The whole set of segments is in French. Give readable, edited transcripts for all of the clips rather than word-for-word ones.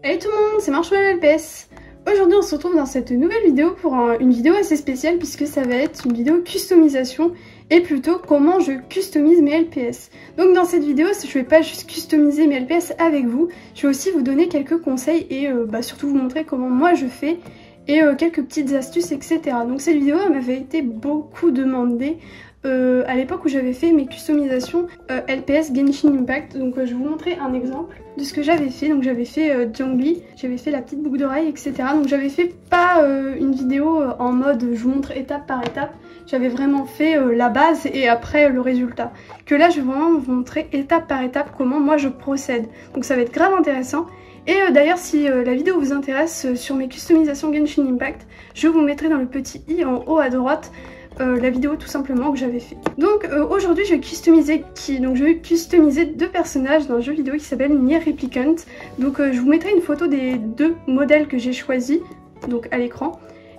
Hey tout le monde, c'est Marshmallow LPS. Aujourd'hui on se retrouve dans cette nouvelle vidéo pour une vidéo assez spéciale puisque ça va être une vidéo customisation et plutôt comment je customise mes LPS. Donc dans cette vidéo je vais pas juste customiser mes LPS avec vous, je vais aussi vous donner quelques conseils et surtout vous montrer comment moi je fais et quelques petites astuces etc. Donc cette vidéo elle m'avait été beaucoup demandée à l'époque où j'avais fait mes customisations LPS Genshin Impact. Donc je vais vous montrer un exemple de ce que j'avais fait. Donc j'avais fait Zhongli, j'avais fait la petite boucle d'oreille etc. Donc j'avais fait pas une vidéo en mode je vous montre étape par étape, j'avais vraiment fait la base et après le résultat. Que là je vais vraiment vous montrer étape par étape comment moi je procède. Donc ça va être grave intéressant. Et d'ailleurs si la vidéo vous intéresse sur mes customisations Genshin Impact, je vous mettrai dans le petit i en haut à droite la vidéo tout simplement que j'avais fait. Donc aujourd'hui je vais customiser qui? Donc je vais customiser deux personnages dans un jeu vidéo qui s'appelle Nier Replicant. Donc je vous mettrai une photo des deux modèles que j'ai choisis donc à l'écran.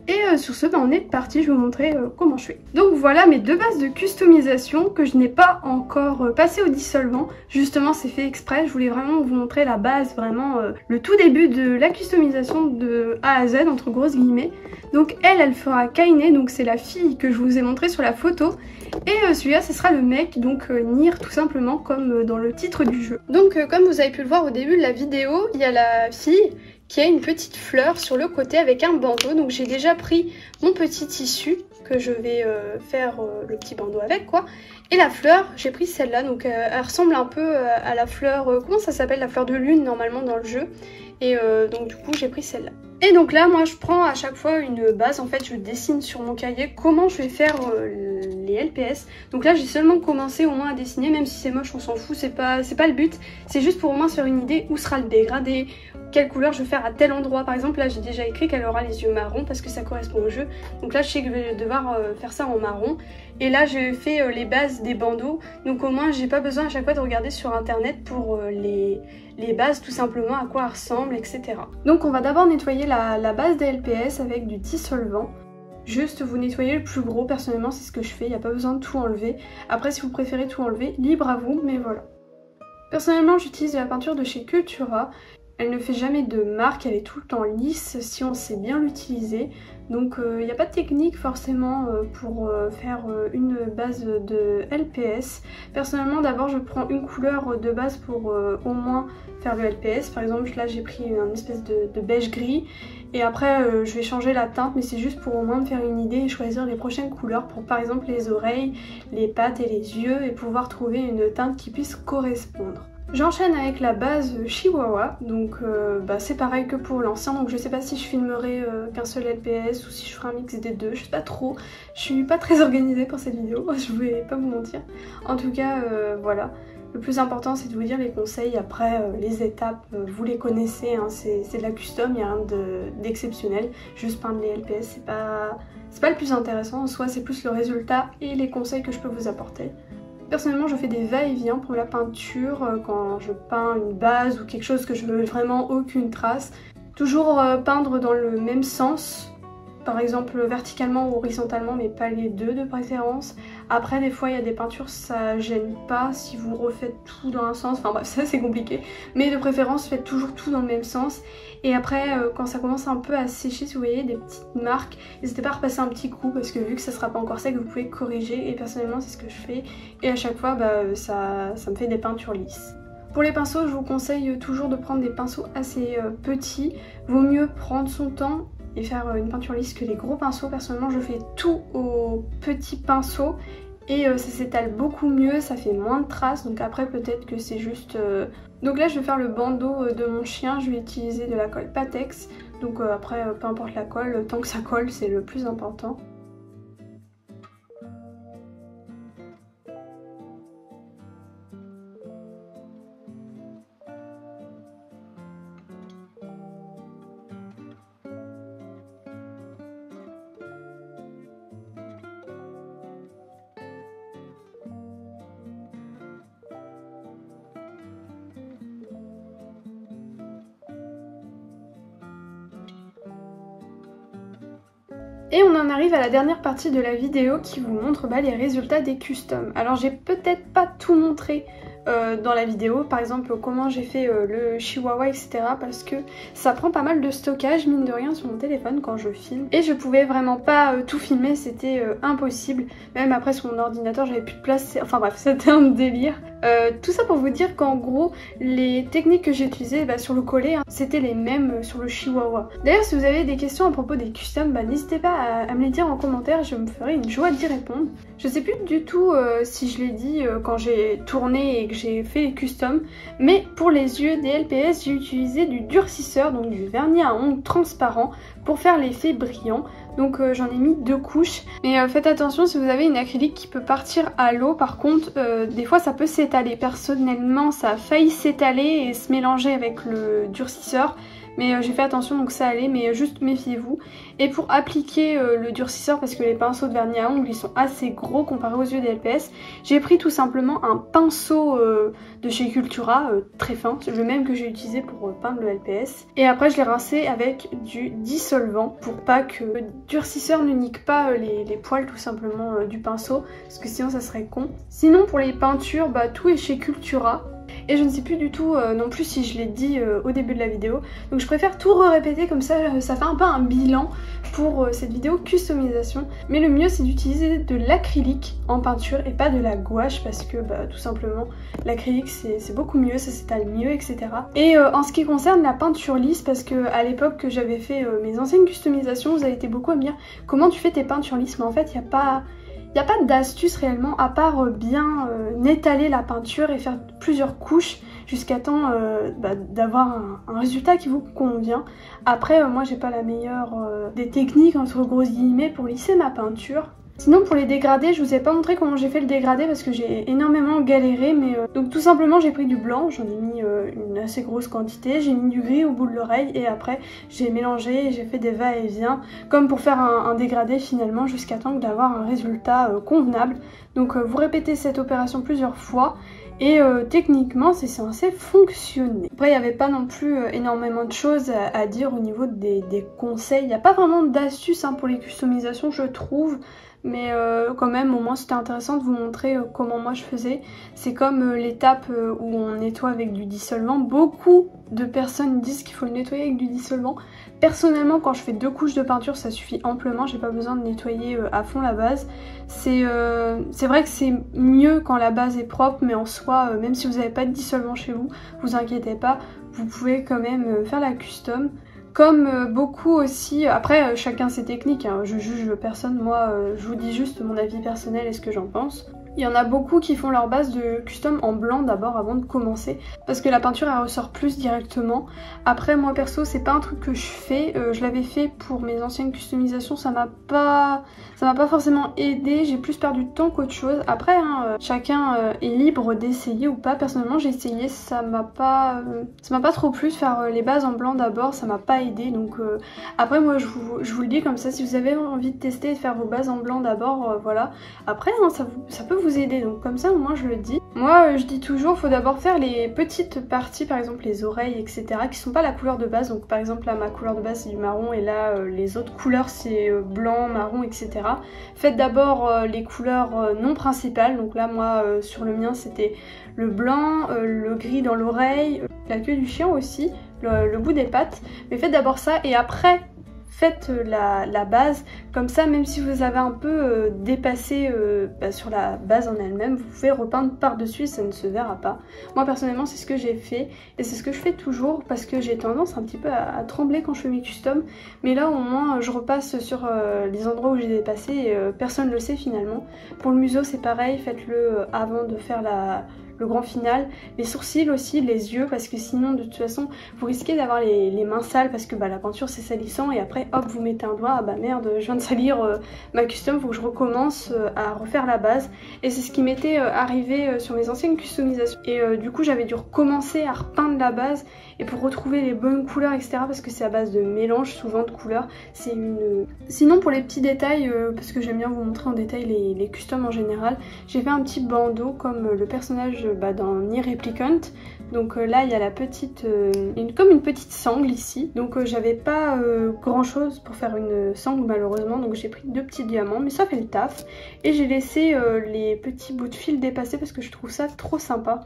Et sur ce, on est parti, je vais vous montrer comment je fais. Donc voilà mes deux bases de customisation que je n'ai pas encore passé au dissolvant. Justement c'est fait exprès, je voulais vraiment vous montrer la base, vraiment le tout début de la customisation de A à Z entre grosses guillemets. Donc elle fera Kaine, donc c'est la fille que je vous ai montré sur la photo. Et celui-là ce sera le mec, donc Nier tout simplement comme dans le titre du jeu. Donc comme vous avez pu le voir au début de la vidéo, il y a la fille qui a une petite fleur sur le côté avec un bandeau. Donc j'ai déjà pris mon petit tissu que je vais faire le petit bandeau avec quoi. Et la fleur, j'ai pris celle-là, donc elle ressemble un peu à la fleur, comment ça s'appelle, la fleur de lune normalement dans le jeu. Et donc du coup j'ai pris celle-là. Et donc là moi je prends à chaque fois une base, en fait je dessine sur mon cahier comment je vais faire les LPS. Donc là j'ai seulement commencé au moins à dessiner, même si c'est moche on s'en fout, c'est pas le but. C'est juste pour au moins se faire une idée où sera le dégradé, quelle couleur je vais faire à tel endroit. Par exemple là j'ai déjà écrit qu'elle aura les yeux marrons parce que ça correspond au jeu. Donc là je sais que je vais devoir faire ça en marron. Et là j'ai fait les bases des bandeaux. Donc au moins j'ai pas besoin à chaque fois de regarder sur internet pour les bases tout simplement à quoi elles ressemblent etc. Donc on va d'abord nettoyer la base des LPS avec du dissolvant. Juste vous nettoyez le plus gros, personnellement c'est ce que je fais, il n'y a pas besoin de tout enlever. Après si vous préférez tout enlever, libre à vous, mais voilà. Personnellement j'utilise de la peinture de chez Cultura. Elle ne fait jamais de marque, elle est tout le temps lisse si on sait bien l'utiliser. Donc il n'y a pas de technique forcément pour faire une base de LPS. Personnellement d'abord je prends une couleur de base pour au moins faire le LPS. Par exemple là j'ai pris une espèce de beige gris. Et après je vais changer la teinte, mais c'est juste pour au moins me faire une idée et choisir les prochaines couleurs pour par exemple les oreilles, les pattes et les yeux et pouvoir trouver une teinte qui puisse correspondre. J'enchaîne avec la base Chihuahua, donc c'est pareil que pour l'ancien, donc je sais pas si je filmerai qu'un seul LPS ou si je ferai un mix des deux, je sais pas trop, je suis pas très organisée pour cette vidéo, je vais pas vous mentir. En tout cas voilà, le plus important c'est de vous dire les conseils, après les étapes vous les connaissez, hein, c'est de la custom, il n'y a rien d'exceptionnel, juste peindre les LPS c'est pas le plus intéressant, en soi c'est plus le résultat et les conseils que je peux vous apporter. Personnellement je fais des va-et-vient pour la peinture quand je peins une base ou quelque chose que je veux vraiment aucune trace. Toujours peindre dans le même sens, par exemple verticalement ou horizontalement mais pas les deux de préférence. Après des fois il y a des peintures ça gêne pas si vous refaites tout dans un sens, enfin bref ça c'est compliqué. Mais de préférence faites toujours tout dans le même sens. Et après quand ça commence un peu à sécher, si vous voyez des petites marques, n'hésitez pas à repasser un petit coup parce que vu que ça sera pas encore sec vous pouvez corriger et personnellement c'est ce que je fais. Et à chaque fois ça me fait des peintures lisses. Pour les pinceaux je vous conseille toujours de prendre des pinceaux assez petits, vaut mieux prendre son temps et faire une peinture lisse que les gros pinceaux. Personnellement je fais tout au petit pinceau et ça s'étale beaucoup mieux, ça fait moins de traces, donc après peut-être que c'est juste... Donc là je vais faire le bandeau de mon chien, je vais utiliser de la colle Patex, donc après peu importe la colle, tant que ça colle c'est le plus important. Et on en arrive à la dernière partie de la vidéo qui vous montre les résultats des customs. Alors j'ai peut-être pas tout montré dans la vidéo, par exemple comment j'ai fait le chihuahua, etc. parce que ça prend pas mal de stockage mine de rien sur mon téléphone quand je filme et je pouvais vraiment pas tout filmer, c'était impossible. Même après sur mon ordinateur j'avais plus de place, enfin bref c'était un délire. Tout ça pour vous dire qu'en gros les techniques que j'ai utilisées sur le collet hein, c'était les mêmes sur le chihuahua. D'ailleurs si vous avez des questions à propos des customs, n'hésitez pas à me les dire en commentaire, je me ferai une joie d'y répondre. Je sais plus du tout si je l'ai dit quand j'ai tourné et que j'ai fait les customs, mais pour les yeux des LPS j'ai utilisé du durcisseur, donc du vernis à ongles transparent pour faire l'effet brillant. Donc j'en ai mis 2 couches. Mais faites attention si vous avez une acrylique qui peut partir à l'eau, par contre des fois ça peut s'étaler. Personnellement ça a failli s'étaler et se mélanger avec le durcisseur. Mais j'ai fait attention donc ça allait, mais juste méfiez-vous. Et pour appliquer le durcisseur, parce que les pinceaux de vernis à ongles ils sont assez gros comparés aux yeux des LPS, j'ai pris tout simplement un pinceau de chez Cultura, très fin, le même que j'ai utilisé pour peindre le LPS. Et après je l'ai rincé avec du dissolvant pour pas que le durcisseur ne nique pas les poils tout simplement du pinceau, parce que sinon ça serait con. Sinon pour les peintures, tout est chez Cultura. Et je ne sais plus du tout non plus si je l'ai dit au début de la vidéo. Donc je préfère tout répéter comme ça fait un peu un bilan pour cette vidéo customisation. Mais le mieux c'est d'utiliser de l'acrylique en peinture et pas de la gouache parce que tout simplement l'acrylique c'est beaucoup mieux, ça s'étale mieux, etc. Et en ce qui concerne la peinture lisse, parce que à l'époque que j'avais fait mes anciennes customisations, vous avez été beaucoup à me dire comment tu fais tes peintures lisses, mais en fait il n'y a pas d'astuce réellement à part bien étaler la peinture et faire plusieurs couches jusqu'à temps d'avoir un résultat qui vous convient. Après moi j'ai pas la meilleure des techniques entre gros guillemets pour lisser ma peinture. Sinon pour les dégradés, je vous ai pas montré comment j'ai fait le dégradé parce que j'ai énormément galéré, mais donc tout simplement j'ai pris du blanc, j'en ai mis une assez grosse quantité, j'ai mis du gris au bout de l'oreille et après j'ai mélangé et j'ai fait des va-et-vient comme pour faire un dégradé finalement jusqu'à temps d'avoir un résultat convenable. Donc vous répétez cette opération plusieurs fois. Et techniquement c'est censé fonctionner. Après il n'y avait pas non plus énormément de choses à dire au niveau des conseils. Il n'y a pas vraiment d'astuces pour les customisations je trouve. Mais quand même au moins c'était intéressant de vous montrer comment moi je faisais. C'est comme l'étape où on nettoie avec du dissolvant. Beaucoup de personnes disent qu'il faut le nettoyer avec du dissolvant. Personnellement quand je fais 2 couches de peinture ça suffit amplement, j'ai pas besoin de nettoyer à fond la base. C'est vrai que c'est mieux quand la base est propre, mais en soi même si vous n'avez pas de dissolvant chez vous, vous inquiétez pas, vous pouvez quand même faire la custom. Comme beaucoup aussi, après chacun ses techniques, je juge personne, moi je vous dis juste mon avis personnel et ce que j'en pense. Il y en a beaucoup qui font leur base de custom en blanc d'abord avant de commencer parce que la peinture elle ressort plus directement. Après moi perso c'est pas un truc que je fais, je l'avais fait pour mes anciennes customisations, ça m'a pas forcément aidé, j'ai plus perdu de temps qu'autre chose. Après chacun est libre d'essayer ou pas, personnellement j'ai essayé, ça m'a pas trop plu de faire les bases en blanc d'abord, ça m'a pas aidé. Donc après moi je vous le dis comme ça, si vous avez envie de tester et de faire vos bases en blanc d'abord, voilà. Après ça peut vous aider, donc comme ça au moins je le dis. Moi je dis toujours faut d'abord faire les petites parties, par exemple les oreilles etc, qui sont pas la couleur de base. Donc par exemple là ma couleur de base c'est du marron et là les autres couleurs c'est blanc, marron etc. Faites d'abord les couleurs non principales, donc là moi sur le mien c'était le blanc, le gris dans l'oreille, la queue du chien aussi, le bout des pattes. Mais faites d'abord ça et après faites la base, comme ça même si vous avez un peu dépassé sur la base en elle-même, vous pouvez repeindre par dessus, ça ne se verra pas. Moi personnellement c'est ce que j'ai fait et c'est ce que je fais toujours parce que j'ai tendance un petit peu à trembler quand je fais mes customs, mais là au moins je repasse sur les endroits où j'ai dépassé et personne ne le sait finalement. Pour le museau c'est pareil, faites-le avant de faire le grand final. Les sourcils aussi, les yeux, parce que sinon de toute façon vous risquez d'avoir les mains sales parce que la peinture c'est salissant et après hop vous mettez un doigt, merde je viens de salir ma custom, faut que je recommence à refaire la base. Et c'est ce qui m'était arrivé sur mes anciennes customisations et du coup j'avais dû recommencer à repeindre la base et pour retrouver les bonnes couleurs etc, parce que c'est à base de mélange souvent de couleurs. C'est une... Sinon pour les petits détails, parce que j'aime bien vous montrer en détail les customs en général, j'ai fait un petit bandeau comme le personnage dans Nier Replicant. Donc là il y a la petite comme une petite sangle ici, donc j'avais pas grand chose pour faire une sangle malheureusement, donc j'ai pris 2 petits diamants mais ça fait le taf et j'ai laissé les petits bouts de fil dépasser parce que je trouve ça trop sympa.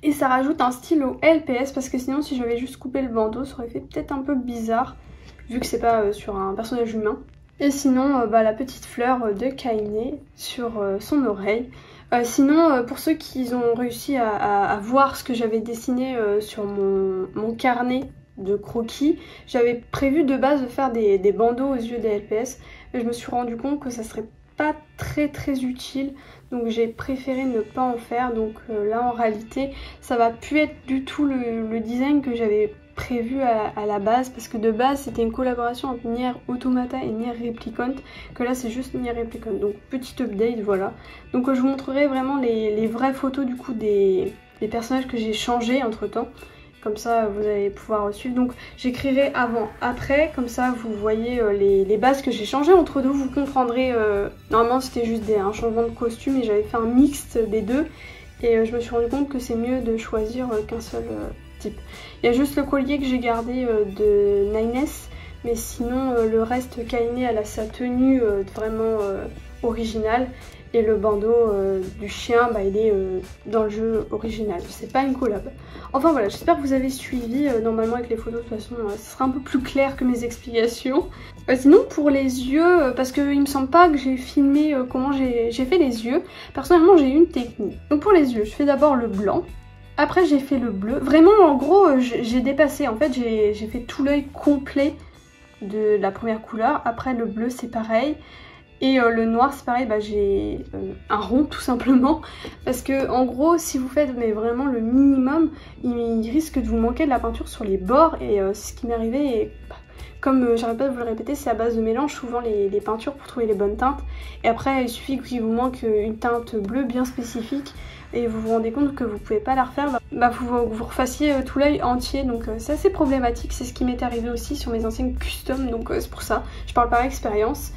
Et ça rajoute un style au LPS parce que sinon si j'avais juste coupé le bandeau ça aurait fait peut-être un peu bizarre vu que c'est pas sur un personnage humain. Et sinon la petite fleur de Kaine sur son oreille. Sinon pour ceux qui ont réussi à voir ce que j'avais dessiné sur mon carnet de croquis, j'avais prévu de base de faire des bandeaux aux yeux des LPS, mais je me suis rendu compte que ça serait pas très utile, donc j'ai préféré ne pas en faire. Donc là en réalité ça va plus être du tout le design que j'avais prévu à la base, parce que de base c'était une collaboration entre Nier Automata et Nier Replicant, que là c'est juste Nier Replicant, donc petit update, voilà. Donc je vous montrerai vraiment les vraies photos du coup des personnages que j'ai changés entre temps. Comme ça vous allez pouvoir suivre. Donc j'écrirai avant, après, comme ça vous voyez les bases que j'ai changées entre deux. Vous comprendrez, normalement c'était juste un changement de costume et j'avais fait un mixte des deux. Et je me suis rendu compte que c'est mieux de choisir qu'un seul type. Il y a juste le collier que j'ai gardé de Nines. Mais sinon le reste, Kaine elle a sa tenue vraiment originale. Et le bandeau du chien, il est dans le jeu original, c'est pas une collab. Enfin voilà, j'espère que vous avez suivi. Normalement avec les photos de toute façon ce sera un peu plus clair que mes explications. Sinon pour les yeux, parce qu'il me semble pas que j'ai filmé comment j'ai fait les yeux, personnellement j'ai une technique. Donc pour les yeux, je fais d'abord le blanc, après j'ai fait le bleu. Vraiment en gros j'ai dépassé, en fait j'ai fait tout l'œil complet de la première couleur, après le bleu c'est pareil. Et le noir c'est pareil, j'ai un rond tout simplement, parce que en gros si vous faites vraiment le minimum, il risque de vous manquer de la peinture sur les bords. Et c'est ce qui m'est arrivé, et comme j'arrête pas de vous le répéter, c'est à base de mélange souvent les peintures pour trouver les bonnes teintes. Et après il suffit qu'il vous manque une teinte bleue bien spécifique et vous vous rendez compte que vous pouvez pas la refaire, vous refassiez tout l'œil entier. Donc c'est assez problématique, c'est ce qui m'est arrivé aussi sur mes anciennes custom, donc c'est pour ça, je parle par expérience.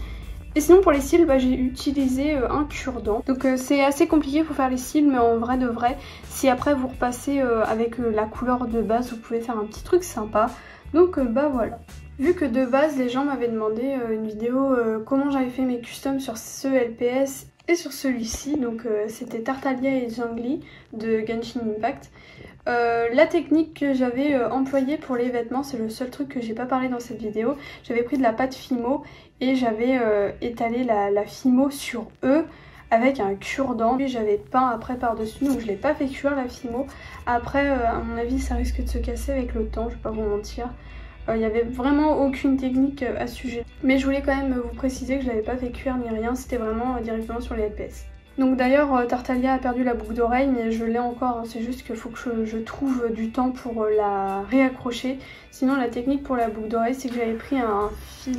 Et sinon pour les cils, j'ai utilisé un cure-dent. Donc c'est assez compliqué pour faire les cils, mais en vrai de vrai, si après vous repassez avec la couleur de base, vous pouvez faire un petit truc sympa. Donc voilà. Vu que de base les gens m'avaient demandé une vidéo comment j'avais fait mes customs sur ce LPS et sur celui-ci, donc c'était Tartaglia et Zhongli de Genshin Impact. La technique que j'avais employée pour les vêtements, c'est le seul truc que j'ai pas parlé dans cette vidéo. J'avais pris de la pâte Fimo et j'avais étalé la Fimo sur eux avec un cure-dent. Puis j'avais peint après par-dessus, donc je l'ai pas fait cuire la Fimo. Après, à mon avis, ça risque de se casser avec le temps, je vais pas vous mentir. Il n'y avait vraiment aucune technique à ce sujet. Mais je voulais quand même vous préciser que je l'avais pas fait cuire ni rien, c'était vraiment directement sur les LPS. Donc d'ailleurs Tartaglia a perdu la boucle d'oreille, mais je l'ai encore, c'est juste qu'il faut que je trouve du temps pour la réaccrocher. Sinon la technique pour la boucle d'oreille, c'est que j'avais pris un fil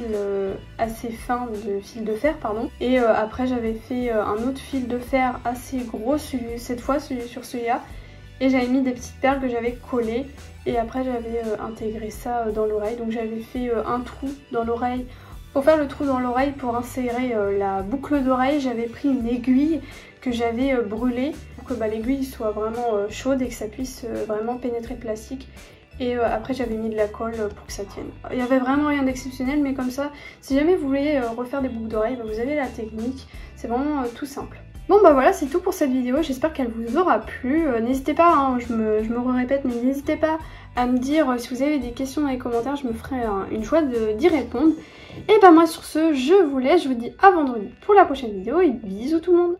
assez fin, de fil de fer pardon, et après j'avais fait un autre fil de fer assez gros, cette fois sur celui-là, et j'avais mis des petites perles que j'avais collées, et après j'avais intégré ça dans l'oreille. Donc j'avais fait un trou dans l'oreille. Pour faire le trou dans l'oreille, pour insérer la boucle d'oreille, j'avais pris une aiguille que j'avais brûlée pour que l'aiguille soit vraiment chaude et que ça puisse vraiment pénétrer le plastique. Et après j'avais mis de la colle pour que ça tienne. Il n'y avait vraiment rien d'exceptionnel, mais comme ça, si jamais vous voulez refaire des boucles d'oreilles, vous avez la technique. C'est vraiment tout simple. Bon voilà, c'est tout pour cette vidéo, j'espère qu'elle vous aura plu. N'hésitez pas, hein, je me répète, mais n'hésitez pas à me dire si vous avez des questions dans les commentaires, je me ferai une joie d'y répondre. Et moi sur ce, je vous laisse, je vous dis à vendredi pour la prochaine vidéo et bisous tout le monde.